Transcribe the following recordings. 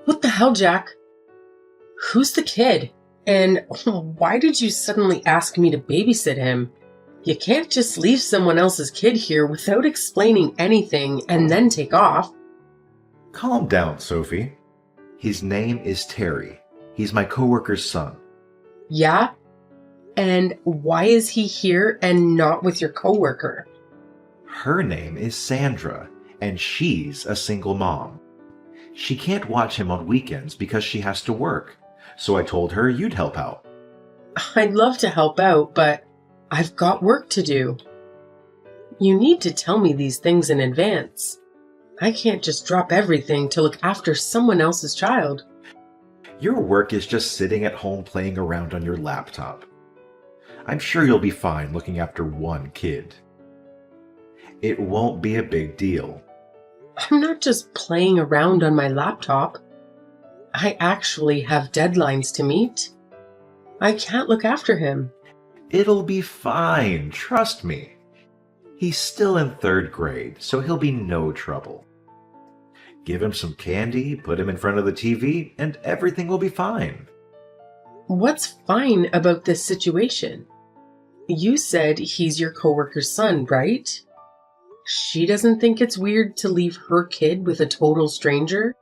What the hell, Jack? Who's the kid? And why did you suddenly ask me to babysit him? You can't just leave someone else's kid here without explaining anything and then take off. Calm down, Sophie. His name is Terry. He's my coworker's son. Yeah? And why is he here and not with your coworker? Her name is Sandra, and she's a single mom. She can't watch him on weekends because she has to work, so I told her you'd help out. I'd love to help out, but I've got work to do. You need to tell me these things in advance. I can't just drop everything to look after someone else's child. Your work is just sitting at home playing around on your laptop. I'm sure you'll be fine looking after one kid. It won't be a big deal. I'm not just playing around on my laptop. I actually have deadlines to meet. I can't look after him. It'll be fine, trust me. He's still in 3rd grade, so he'll be no trouble. Give him some candy, put him in front of the TV, and everything will be fine. What's fine about this situation? You said he's your coworker's son, right? She doesn't think it's weird to leave her kid with a total stranger?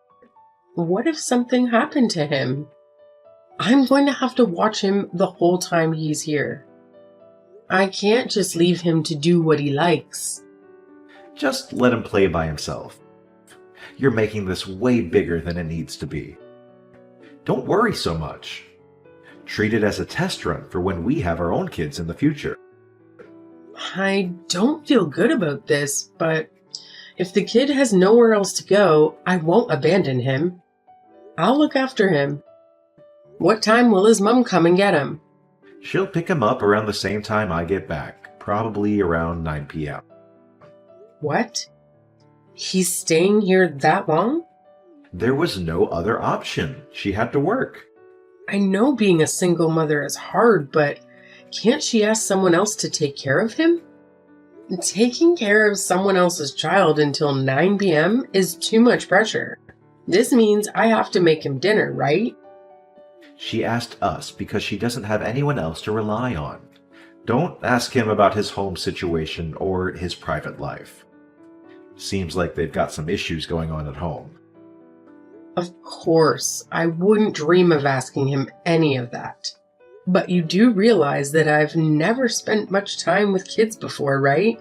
What if something happened to him? I'm going to have to watch him the whole time he's here. I can't just leave him to do what he likes. Just let him play by himself. You're making this way bigger than it needs to be. Don't worry so much. Treat it as a test run for when we have our own kids in the future. I don't feel good about this, but if the kid has nowhere else to go, I won't abandon him. I'll look after him. What time will his mom come and get him? She'll pick him up around the same time I get back, probably around 9 p.m. What? He's staying here that long? There was no other option. She had to work. I know being a single mother is hard, but can't she ask someone else to take care of him? Taking care of someone else's child until 9 p.m. is too much pressure. This means I have to make him dinner, right? She asked us because she doesn't have anyone else to rely on. Don't ask him about his home situation or his private life. Seems like they've got some issues going on at home. Of course, I wouldn't dream of asking him any of that. But you do realize that I've never spent much time with kids before, right?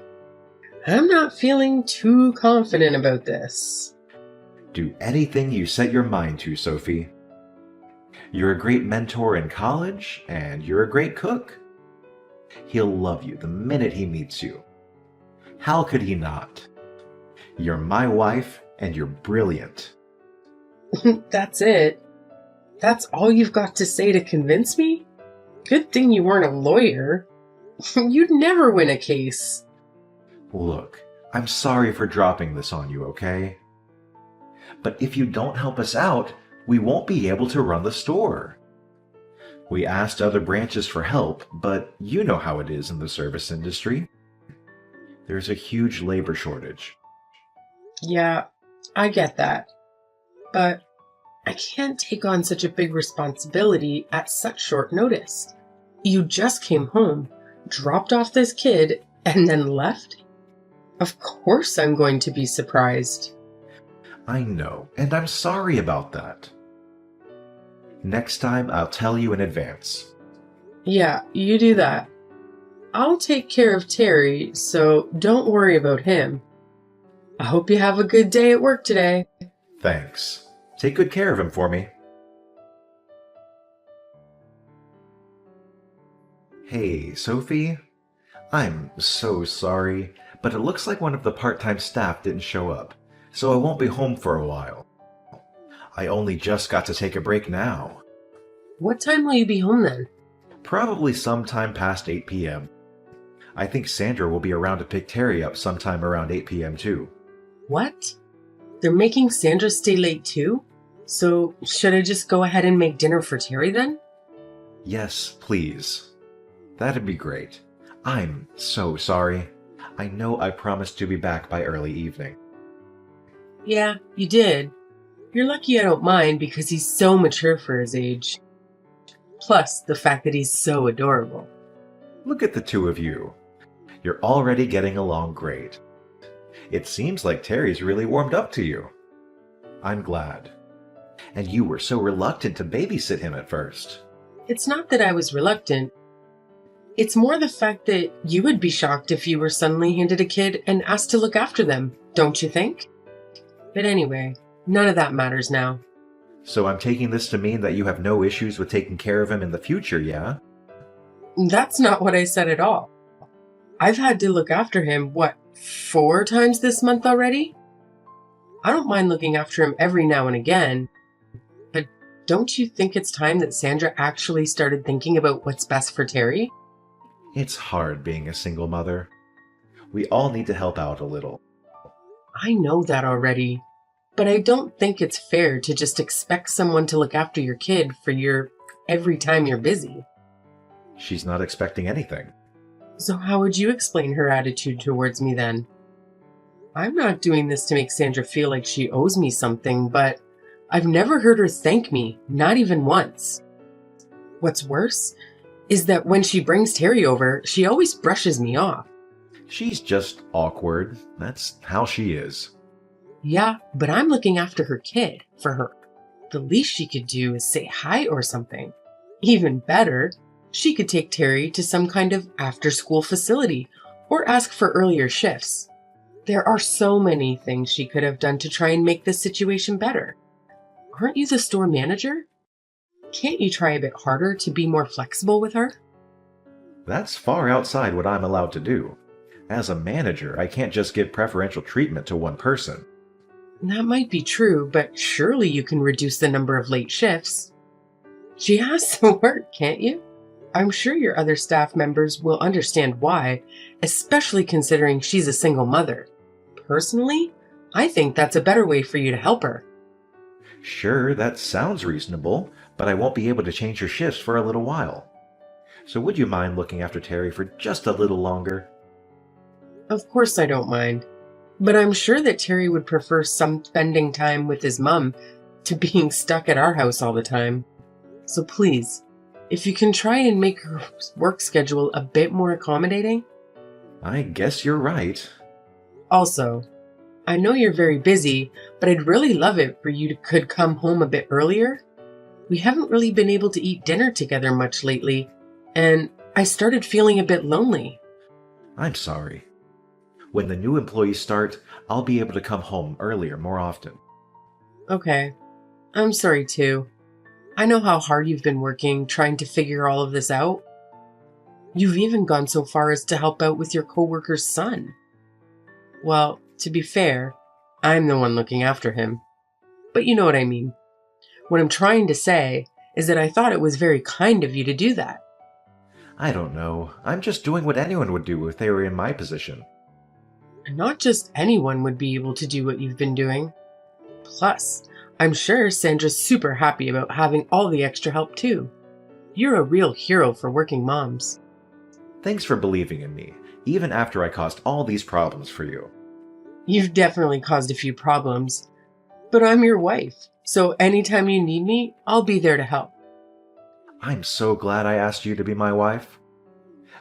I'm not feeling too confident about this. Do anything you set your mind to, Sophie. You're a great mentor in college, and you're a great cook. He'll love you the minute he meets you. How could he not? You're my wife, and you're brilliant. That's it. That's all you've got to say to convince me? Good thing you weren't a lawyer. You'd never win a case. Look, I'm sorry for dropping this on you, okay? But if you don't help us out, we won't be able to run the store. We asked other branches for help, but you know how it is in the service industry. There's a huge labor shortage. Yeah, I get that. But I can't take on such a big responsibility at such short notice. You just came home, dropped off this kid, and then left? Of course I'm going to be surprised. I know, and I'm sorry about that. Next time, I'll tell you in advance. Yeah, you do that. I'll take care of Terry, so don't worry about him. I hope you have a good day at work today. Thanks. Take good care of him for me. Hey, Sophie. I'm so sorry, but it looks like one of the part-time staff didn't show up, so I won't be home for a while. I only just got to take a break now. What time will you be home then? Probably sometime past 8 p.m. I think Sandra will be around to pick Terry up sometime around 8 p.m. too. What? They're making Sandra stay late too? So should I just go ahead and make dinner for Terry then? Yes, please. That'd be great. I'm so sorry. I know I promised to be back by early evening. Yeah, you did. You're lucky I don't mind because he's so mature for his age. Plus, the fact that he's so adorable. Look at the two of you. You're already getting along great. It seems like Terry's really warmed up to you. I'm glad. And you were so reluctant to babysit him at first. It's not that I was reluctant. It's more the fact that you would be shocked if you were suddenly handed a kid and asked to look after them, don't you think? But anyway, none of that matters now. So I'm taking this to mean that you have no issues with taking care of him in the future, yeah? That's not what I said at all. I've had to look after him, 4 times this month already? I don't mind looking after him every now and again, but don't you think it's time that Sandra actually started thinking about what's best for Terry? It's hard being a single mother. We all need to help out a little. I know that already, but I don't think it's fair to just expect someone to look after your kid for every time you're busy. She's not expecting anything. So how would you explain her attitude towards me then? I'm not doing this to make Sandra feel like she owes me something, but I've never heard her thank me, not even once. What's worse is that when she brings Terry over, she always brushes me off. She's just awkward. That's how she is. Yeah, but I'm looking after her kid for her. The least she could do is say hi or something. Even better, she could take Terry to some kind of after-school facility or ask for earlier shifts. There are so many things she could have done to try and make this situation better. Aren't you the store manager? Can't you try a bit harder to be more flexible with her? That's far outside what I'm allowed to do. As a manager, I can't just give preferential treatment to one person. That might be true, but surely you can reduce the number of late shifts. She has to work, can't you? I'm sure your other staff members will understand why, especially considering she's a single mother. Personally, I think that's a better way for you to help her. Sure, that sounds reasonable, but I won't be able to change her shifts for a little while. So would you mind looking after Terry for just a little longer? Of course I don't mind, but I'm sure that Terry would prefer some spending time with his mom to being stuck at our house all the time. So please, if you can try and make her work schedule a bit more accommodating. I guess you're right. Also, I know you're very busy, but I'd really love it for you to could come home a bit earlier. We haven't really been able to eat dinner together much lately, and I started feeling a bit lonely. I'm sorry. When the new employees start, I'll be able to come home earlier more often. Okay, I'm sorry too. I know how hard you've been working trying to figure all of this out. You've even gone so far as to help out with your coworker's son. Well, to be fair, I'm the one looking after him. But you know what I mean. What I'm trying to say is that I thought it was very kind of you to do that. I don't know. I'm just doing what anyone would do if they were in my position. And not just anyone would be able to do what you've been doing. Plus, I'm sure Sandra's super happy about having all the extra help too. You're a real hero for working moms. Thanks for believing in me, even after I caused all these problems for you. You've definitely caused a few problems, but I'm your wife, so anytime you need me, I'll be there to help. I'm so glad I asked you to be my wife.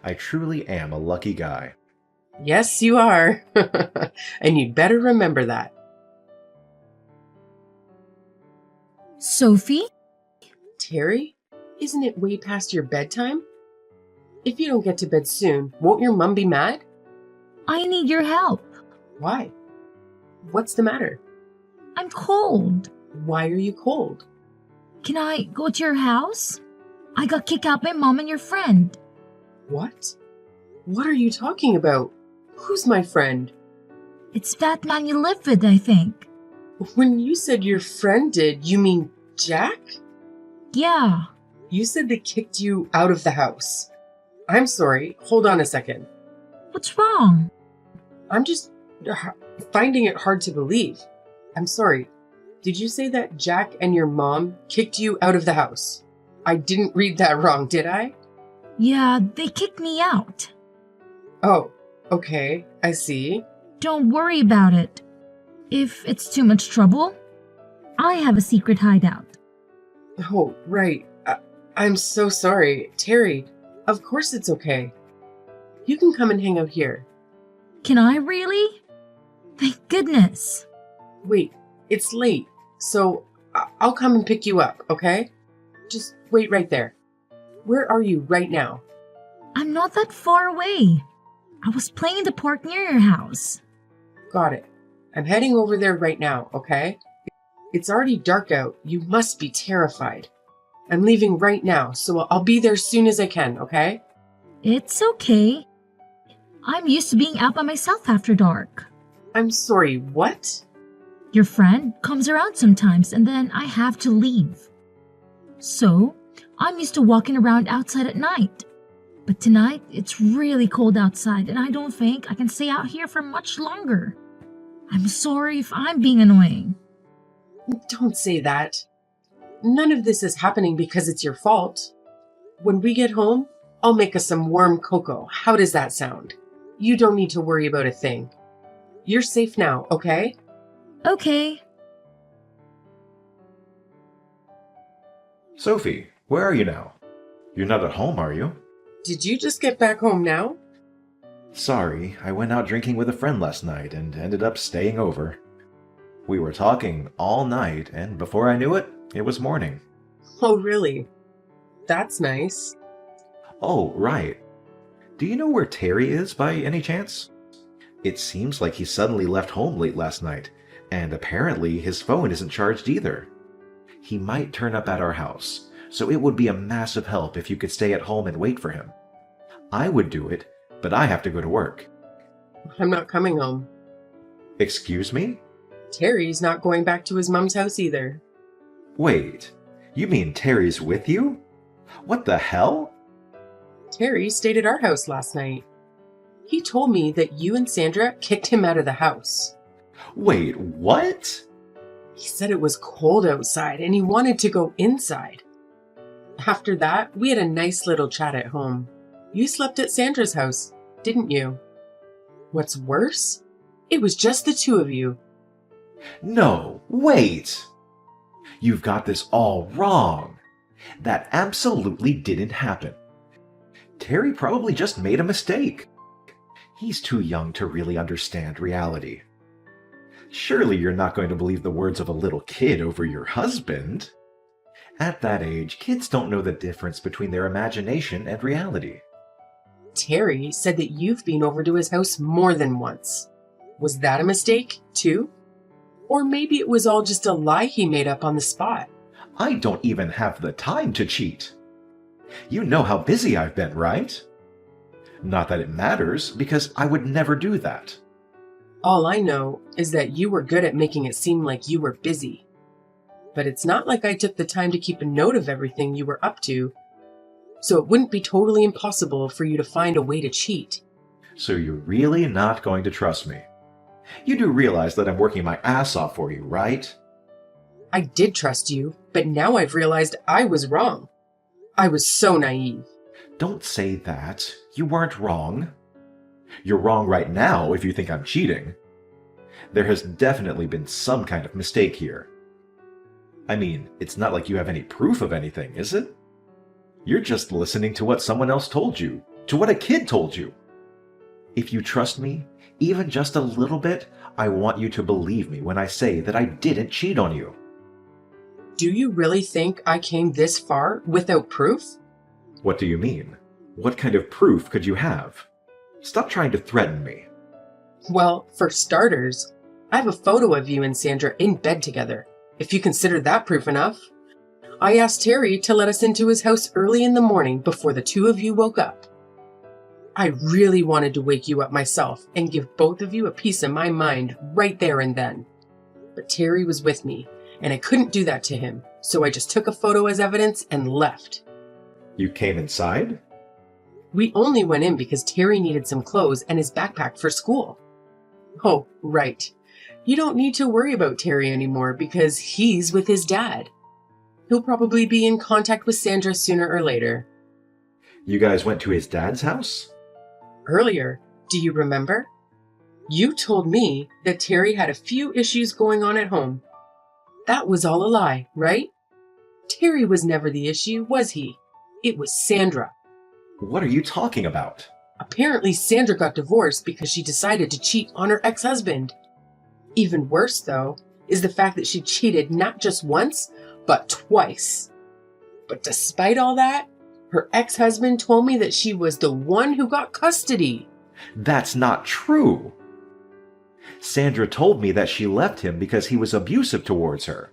I truly am a lucky guy. Yes, you are. And you'd better remember that. Sophie? Terry, isn't it way past your bedtime? If you don't get to bed soon, won't your mum be mad? I need your help. Why? What's the matter? I'm cold. Why are you cold? Can I go to your house? I got kicked out by Mom and your friend. What? What are you talking about? Who's my friend? It's that man you live with, I think. When you said your friend did, you mean Jack? Yeah. You said they kicked you out of the house. I'm sorry, hold on a second. What's wrong? I'm just finding it hard to believe. I'm sorry. Did you say that Jack and your mom kicked you out of the house? I didn't read that wrong, did I? Yeah, they kicked me out. Oh, okay, I see. Don't worry about it. If it's too much trouble. I have a secret hideout. Oh, right. I'm so sorry. Terry, of course it's okay. You can come and hang out here. Can I really? Thank goodness. Wait, it's late, so I'll come and pick you up, okay? Just wait right there. Where are you right now? I'm not that far away. I was playing in the park near your house. Got it. I'm heading over there right now, okay? It's already dark out. You must be terrified. I'm leaving right now, so I'll be there as soon as I can, okay? It's okay. I'm used to being out by myself after dark. I'm sorry, what? Your friend comes around sometimes and then I have to leave. So, I'm used to walking around outside at night. But tonight, it's really cold outside and I don't think I can stay out here for much longer. I'm sorry if I'm being annoying. Don't say that. None of this is happening because it's your fault. When we get home, I'll make us some warm cocoa. How does that sound? You don't need to worry about a thing. You're safe now, okay? Okay. Sophie, where are you now? You're not at home, are you? Did you just get back home now? Sorry, I went out drinking with a friend last night and ended up staying over. We were talking all night, and before I knew it, it was morning. Oh, really? That's nice. Oh, right. Do you know where Terry is by any chance? It seems like he suddenly left home late last night, and apparently his phone isn't charged either. He might turn up at our house, so it would be a massive help if you could stay at home and wait for him. I would do it, but I have to go to work. I'm not coming home. Excuse me? Terry's not going back to his mom's house either. Wait, you mean Terry's with you? What the hell? Terry stayed at our house last night. He told me that you and Sandra kicked him out of the house. Wait, what? He said it was cold outside and he wanted to go inside. After that, we had a nice little chat at home. You slept at Sandra's house, didn't you? What's worse? It was just the two of you. No, wait! You've got this all wrong. That absolutely didn't happen. Terry probably just made a mistake. He's too young to really understand reality. Surely you're not going to believe the words of a little kid over your husband. At that age, kids don't know the difference between their imagination and reality. Terry said that you've been over to his house more than once. Was that a mistake, too? Or maybe it was all just a lie he made up on the spot. I don't even have the time to cheat. You know how busy I've been, right? Not that it matters, because I would never do that. All I know is that you were good at making it seem like you were busy. But it's not like I took the time to keep a note of everything you were up to, so it wouldn't be totally impossible for you to find a way to cheat. So you're really not going to trust me? You do realize that I'm working my ass off for you, right? I did trust you, but now I've realized I was wrong. I was so naive. Don't say that. You weren't wrong. You're wrong right now if you think I'm cheating. There has definitely been some kind of mistake here. I mean, it's not like you have any proof of anything, is it? You're just listening to what someone else told you, to what a kid told you. If you trust me, even just a little bit, I want you to believe me when I say that I didn't cheat on you. Do you really think I came this far without proof? What do you mean? What kind of proof could you have? Stop trying to threaten me. Well, for starters, I have a photo of you and Sandra in bed together, if you consider that proof enough. I asked Terry to let us into his house early in the morning before the two of you woke up. I really wanted to wake you up myself and give both of you a piece of my mind right there and then. But Terry was with me, and I couldn't do that to him, so I just took a photo as evidence and left. You came inside? We only went in because Terry needed some clothes and his backpack for school. Oh, right. You don't need to worry about Terry anymore because he's with his dad. He'll probably be in contact with Sandra sooner or later. You guys went to his dad's house? Earlier, do you remember? You told me that Terry had a few issues going on at home. That was all a lie, right? Terry was never the issue, was he? It was Sandra. What are you talking about? Apparently, Sandra got divorced because she decided to cheat on her ex-husband. Even worse, though, is the fact that she cheated not just once, but twice. But despite all that, her ex-husband told me that she was the one who got custody. That's not true. Sandra told me that she left him because he was abusive towards her.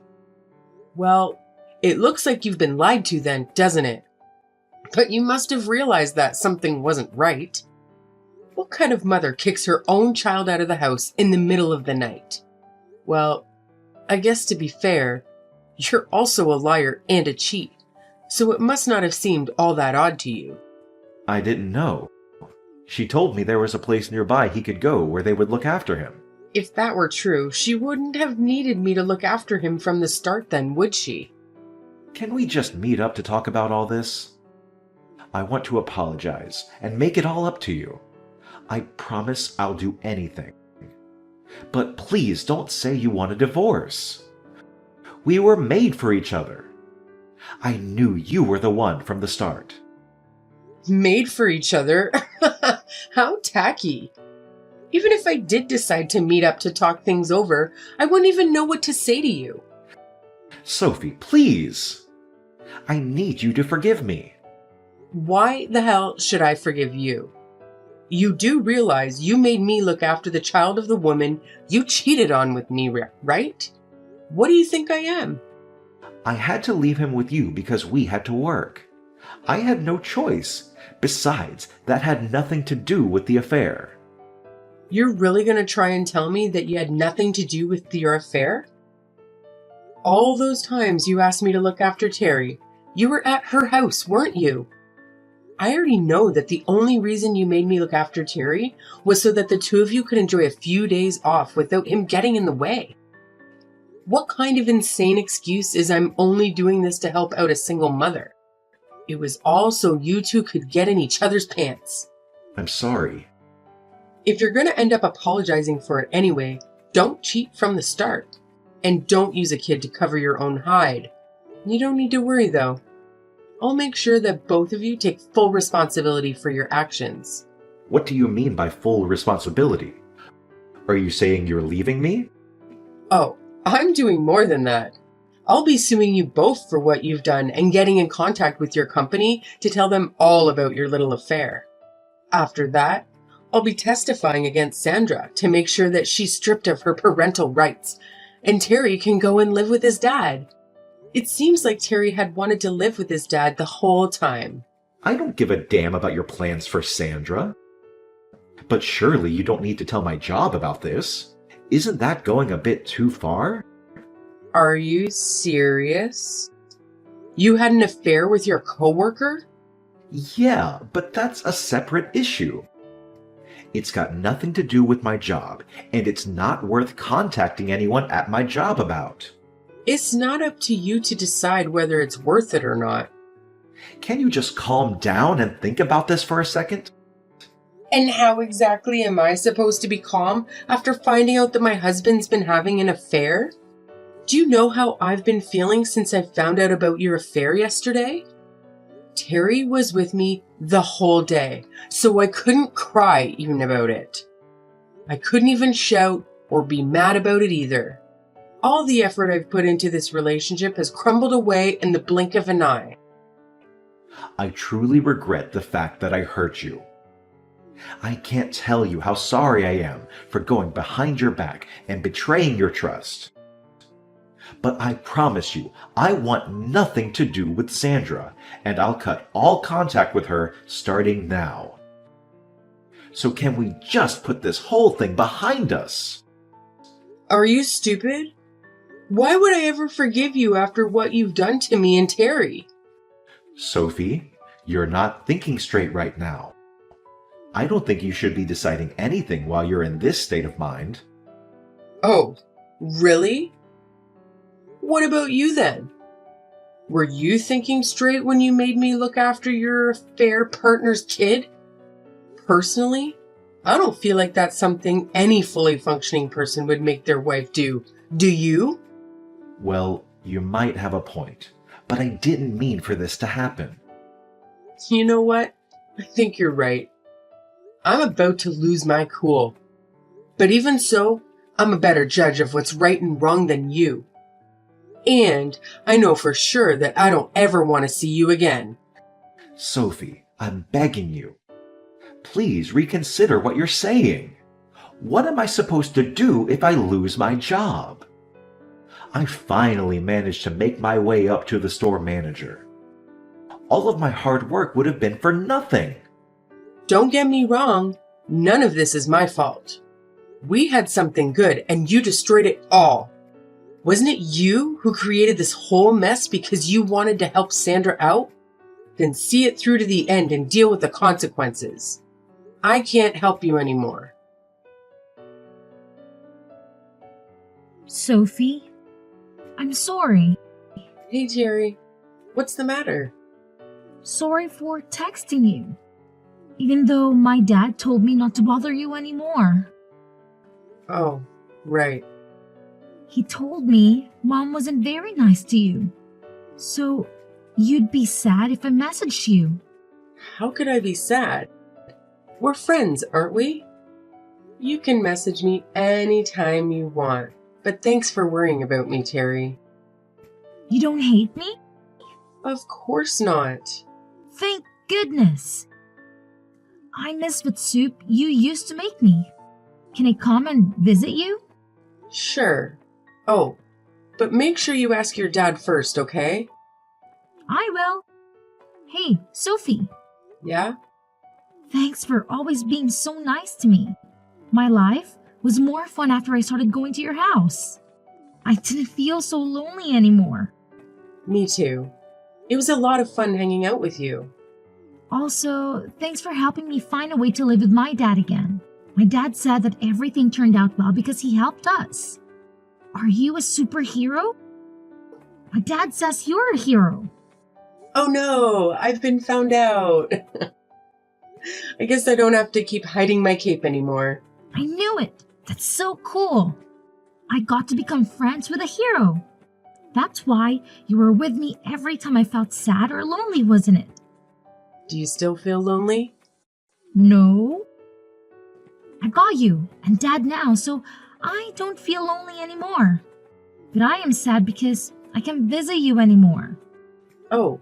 Well, it looks like you've been lied to then, doesn't it? But you must have realized that something wasn't right. What kind of mother kicks her own child out of the house in the middle of the night? Well, I guess to be fair, you're also a liar and a cheat, so it must not have seemed all that odd to you. I didn't know. She told me there was a place nearby he could go where they would look after him. If that were true, she wouldn't have needed me to look after him from the start then, would she? Can we just meet up to talk about all this? I want to apologize and make it all up to you. I promise I'll do anything. But please don't say you want a divorce. We were made for each other. I knew you were the one from the start. Made for each other? How tacky. Even if I did decide to meet up to talk things over, I wouldn't even know what to say to you. Sophie, please. I need you to forgive me. Why the hell should I forgive you? You do realize you made me look after the child of the woman you cheated on with me, right? What do you think I am? I had to leave him with you because we had to work. I had no choice. Besides, that had nothing to do with the affair. You're really going to try and tell me that you had nothing to do with your affair? All those times you asked me to look after Terry, you were at her house, weren't you? I already know that the only reason you made me look after Terry was so that the two of you could enjoy a few days off without him getting in the way. What kind of insane excuse is I'm only doing this to help out a single mother? It was all so you two could get in each other's pants. I'm sorry. If you're going to end up apologizing for it anyway, don't cheat from the start. And don't use a kid to cover your own hide. You don't need to worry, though. I'll make sure that both of you take full responsibility for your actions. What do you mean by full responsibility? Are you saying you're leaving me? Oh, I'm doing more than that. I'll be suing you both for what you've done and getting in contact with your company to tell them all about your little affair. After that, I'll be testifying against Sandra to make sure that she's stripped of her parental rights and Terry can go and live with his dad. It seems like Terry had wanted to live with his dad the whole time. I don't give a damn about your plans for Sandra. But surely you don't need to tell my job about this. Isn't that going a bit too far? Are you serious? You had an affair with your coworker? Yeah, but that's a separate issue. It's got nothing to do with my job, and it's not worth contacting anyone at my job about. It's not up to you to decide whether it's worth it or not. Can you just calm down and think about this for a second? And how exactly am I supposed to be calm after finding out that my husband's been having an affair? Do you know how I've been feeling since I found out about your affair yesterday? Terry was with me the whole day, so I couldn't cry even about it. I couldn't even shout or be mad about it either. All the effort I've put into this relationship has crumbled away in the blink of an eye. I truly regret the fact that I hurt you. I can't tell you how sorry I am for going behind your back and betraying your trust. But I promise you, I want nothing to do with Sandra, and I'll cut all contact with her starting now. So can we just put this whole thing behind us? Are you stupid? Why would I ever forgive you after what you've done to me and Terry? Sophie, you're not thinking straight right now. I don't think you should be deciding anything while you're in this state of mind. Oh, really? What about you then? Were you thinking straight when you made me look after your affair partner's kid? Personally, I don't feel like that's something any fully functioning person would make their wife do. Do you? Well, you might have a point, but I didn't mean for this to happen. You know what? I think you're right. I'm about to lose my cool. But even so, I'm a better judge of what's right and wrong than you. And I know for sure that I don't ever want to see you again. Sophie, I'm begging you. Please reconsider what you're saying. What am I supposed to do if I lose my job? I finally managed to make my way up to the store manager. All of my hard work would have been for nothing. Don't get me wrong, none of this is my fault. We had something good and you destroyed it all. Wasn't it you who created this whole mess because you wanted to help Sandra out? Then see it through to the end and deal with the consequences. I can't help you anymore. Sophie, I'm sorry. Hey, Jerry. What's the matter? Sorry for texting you. Even though my dad told me not to bother you anymore. Oh, right. He told me Mom wasn't very nice to you. So you'd be sad if I messaged you. How could I be sad? We're friends, aren't we? You can message me anytime you want. But thanks for worrying about me, Terry. You don't hate me? Of course not. Thank goodness. I miss what soup you used to make me. Can I come and visit you? Sure. Oh, but make sure you ask your dad first, okay? I will. Hey, Sophie. Yeah? Thanks for always being so nice to me. My life was more fun after I started going to your house. I didn't feel so lonely anymore. Me too. It was a lot of fun hanging out with you. Also, thanks for helping me find a way to live with my dad again. My dad said that everything turned out well because he helped us. Are you a superhero? My dad says you're a hero. Oh no, I've been found out. I guess I don't have to keep hiding my cape anymore. I knew it. That's so cool. I got to become friends with a hero. That's why you were with me every time I felt sad or lonely, wasn't it? Do you still feel lonely? No. I got you and Dad now, so I don't feel lonely anymore. But I am sad because I can't visit you anymore. Oh,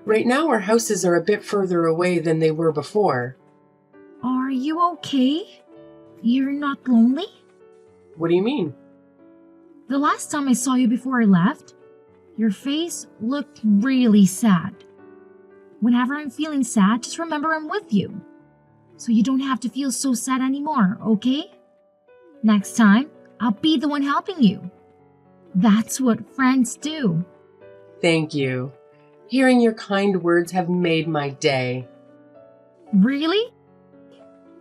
right now our houses are a bit further away than they were before. Are you okay? You're not lonely? What do you mean? The last time I saw you before I left, your face looked really sad. Whenever I'm feeling sad, just remember I'm with you. So you don't have to feel so sad anymore, okay? Next time, I'll be the one helping you. That's what friends do. Thank you. Hearing your kind words have made my day. Really?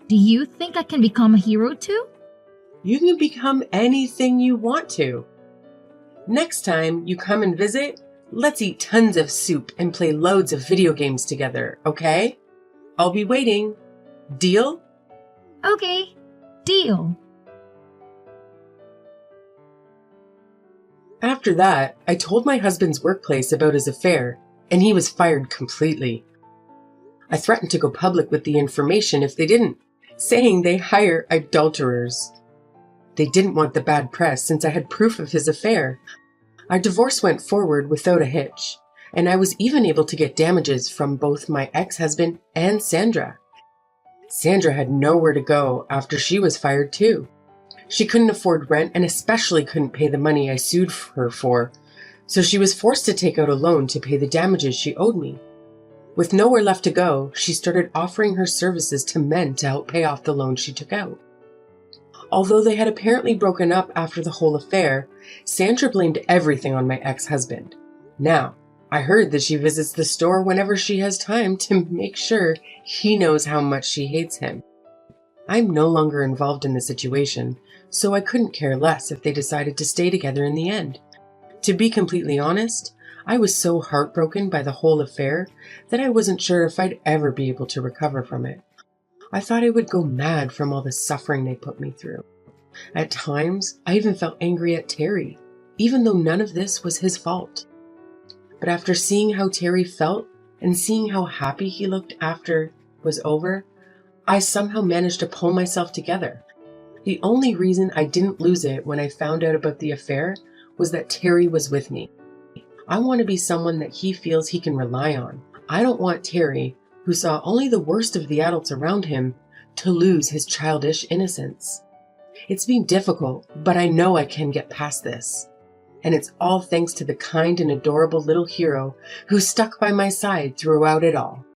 Do you think I can become a hero too? You can become anything you want to. Next time you come and visit, let's eat tons of soup and play loads of video games together, okay? I'll be waiting. Deal? Okay, deal. After that, I told my husband's workplace about his affair, and he was fired completely. I threatened to go public with the information if they didn't, saying they hire adulterers. They didn't want the bad press since I had proof of his affair. Our divorce went forward without a hitch, and I was even able to get damages from both my ex-husband and Sandra. Sandra had nowhere to go after she was fired too. She couldn't afford rent and especially couldn't pay the money I sued her for, so she was forced to take out a loan to pay the damages she owed me. With nowhere left to go, she started offering her services to men to help pay off the loan she took out. Although they had apparently broken up after the whole affair, Sandra blamed everything on my ex-husband. Now, I heard that she visits the store whenever she has time to make sure he knows how much she hates him. I'm no longer involved in the situation, so I couldn't care less if they decided to stay together in the end. To be completely honest, I was so heartbroken by the whole affair that I wasn't sure if I'd ever be able to recover from it. I thought I would go mad from all the suffering they put me through. At times, I even felt angry at Terry. even though none of this was his fault. But after seeing how Terry felt and seeing how happy he looked after it was over, I somehow managed to pull myself together. The only reason I didn't lose it when I found out about the affair was that Terry was with me. I want to be someone that he feels he can rely on. I don't want Terry, who saw only the worst of the adults around him, to lose his childish innocence. It's been difficult, but I know I can get past this. And it's all thanks to the kind and adorable little hero who stuck by my side throughout it all.